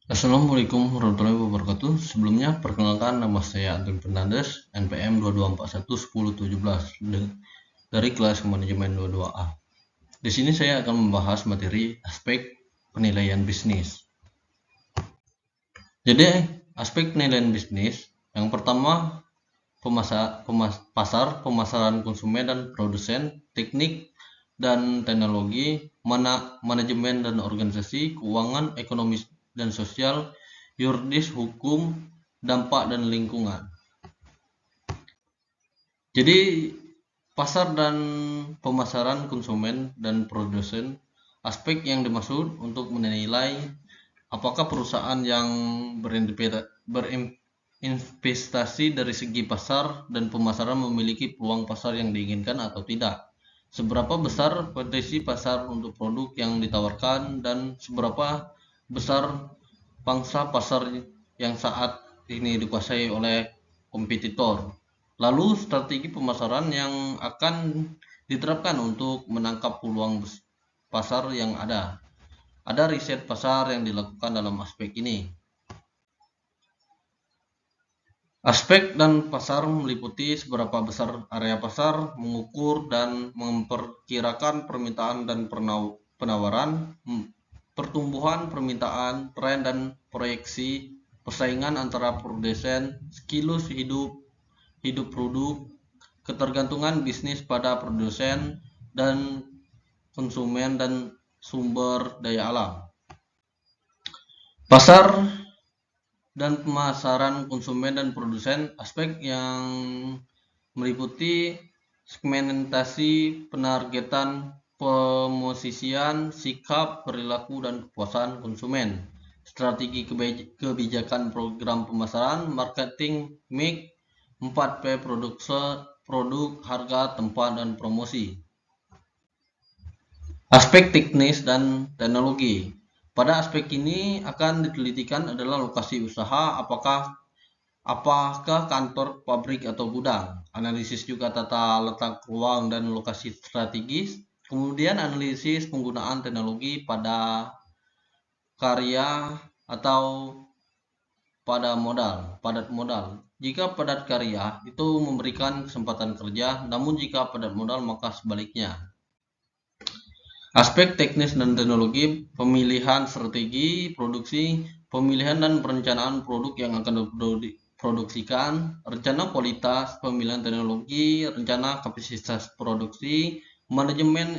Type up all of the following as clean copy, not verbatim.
Assalamualaikum warahmatullahi wabarakatuh. Sebelumnya, perkenalkan nama saya Anton Fernandes, NPM 22411017 dari kelas manajemen 22A. Di sini saya akan membahas materi aspek penilaian bisnis. Jadi, aspek penilaian bisnis yang pertama pasar, pemasaran konsumen dan produsen, teknik dan teknologi, manajemen dan organisasi, keuangan, ekonomi dan sosial, yuridis, hukum, dampak dan lingkungan. Jadi pasar dan pemasaran konsumen dan produsen, aspek yang dimaksud untuk menilai apakah perusahaan yang berinvestasi dari segi pasar dan pemasaran memiliki peluang pasar yang diinginkan atau tidak. Seberapa besar potensi pasar untuk produk yang ditawarkan dan seberapa besar pangsa pasar yang saat ini dikuasai oleh kompetitor. Lalu strategi pemasaran yang akan diterapkan untuk menangkap peluang pasar yang ada. Ada riset pasar yang dilakukan dalam aspek ini. Aspek dan pasar meliputi seberapa besar area pasar, mengukur dan memperkirakan permintaan dan penawaran, pertumbuhan permintaan, tren dan proyeksi, persaingan antara produsen, siklus hidup produk, ketergantungan bisnis pada produsen dan konsumen dan sumber daya alam. Pasar dan pemasaran konsumen dan produsen, aspek yang meliputi segmentasi, penargetan, pemosisian, sikap, perilaku, dan kepuasan konsumen, strategi kebijakan program pemasaran, marketing mix, 4P produk, harga, tempat, dan promosi. Aspek teknis dan teknologi. Pada aspek ini akan ditelitikan adalah lokasi usaha, apakah kantor, pabrik, atau gudang. Analisis juga tata letak ruang dan lokasi strategis. Kemudian analisis penggunaan teknologi pada karya atau padat modal. Jika padat karya itu memberikan kesempatan kerja, namun jika padat modal maka sebaliknya. Aspek teknis dan teknologi, pemilihan strategi produksi, pemilihan dan perencanaan produk yang akan diproduksikan, rencana kualitas, pemilihan teknologi, rencana kapasitas produksi, manajemen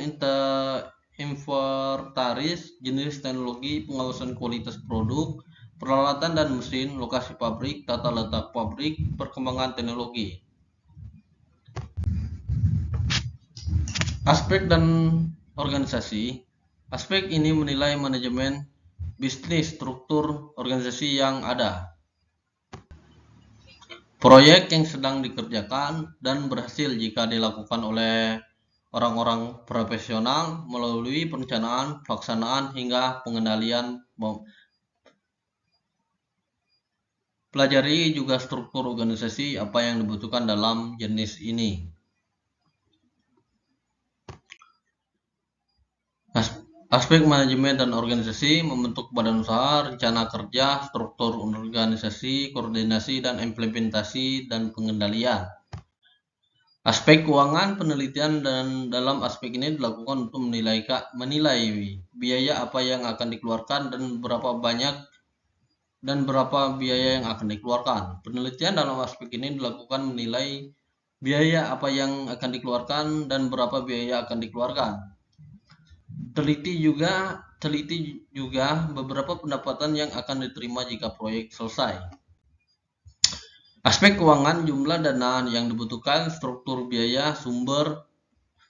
inventaris, jenis teknologi, pengawasan kualitas produk, peralatan dan mesin, lokasi pabrik, tata letak pabrik, perkembangan teknologi. Aspek dan organisasi. Aspek ini menilai manajemen bisnis, struktur organisasi yang ada, proyek yang sedang dikerjakan dan berhasil jika dilakukan oleh orang-orang profesional melalui perencanaan, pelaksanaan hingga pengendalian. Pelajari juga struktur organisasi, apa yang dibutuhkan dalam jenis ini. Aspek manajemen dan organisasi, membentuk badan usaha, rencana kerja, struktur organisasi, koordinasi dan implementasi, dan pengendalian. Aspek keuangan, penelitian dan dalam aspek ini dilakukan untuk menilai biaya apa yang akan dikeluarkan dan berapa biaya yang akan dikeluarkan. Penelitian dalam aspek ini dilakukan menilai biaya apa yang akan dikeluarkan dan berapa biaya akan dikeluarkan. Teliti juga beberapa pendapatan yang akan diterima jika proyek selesai. Aspek keuangan, jumlah dana yang dibutuhkan, struktur biaya, sumber,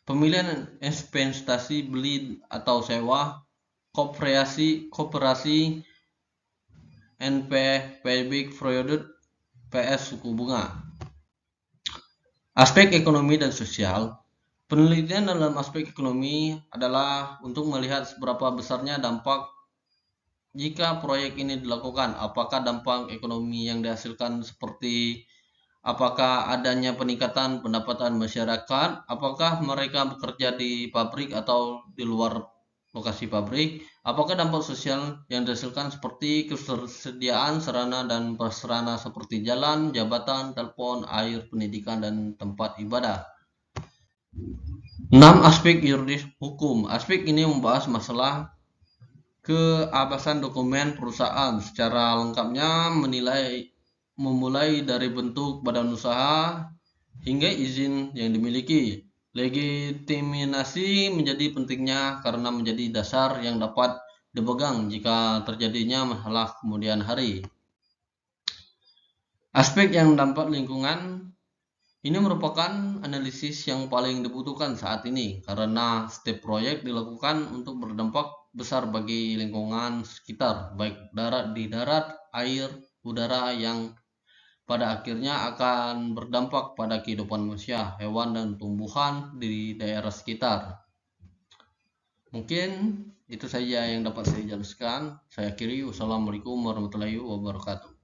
pemilihan investasi, beli atau sewa, koperasi, NP, payback period, PS suku bunga. Aspek ekonomi dan sosial. Penelitian dalam aspek ekonomi adalah untuk melihat seberapa besarnya dampak jika proyek ini dilakukan. Apakah dampak ekonomi yang dihasilkan seperti apakah adanya peningkatan pendapatan masyarakat, apakah mereka bekerja di pabrik atau di luar lokasi pabrik. Apakah dampak sosial yang dihasilkan seperti ketersediaan sarana dan prasarana seperti jalan, jabatan, telepon, air, pendidikan, dan tempat ibadah. 6. Aspek yuridis hukum. Aspek ini membahas masalah keabsahan dokumen perusahaan. Secara lengkapnya memulai dari bentuk badan usaha hingga izin yang dimiliki. Legitimasi menjadi pentingnya karena menjadi dasar yang dapat dipegang jika terjadinya masalah kemudian hari. Aspek yang dampak lingkungan ini merupakan analisis yang paling dibutuhkan saat ini karena setiap proyek dilakukan untuk berdampak besar bagi lingkungan sekitar, baik di darat, air, udara yang pada akhirnya akan berdampak pada kehidupan manusia, hewan, dan tumbuhan di daerah sekitar. Mungkin itu saja yang dapat saya jelaskan. Saya akhiri. Wassalamualaikum warahmatullahi wabarakatuh.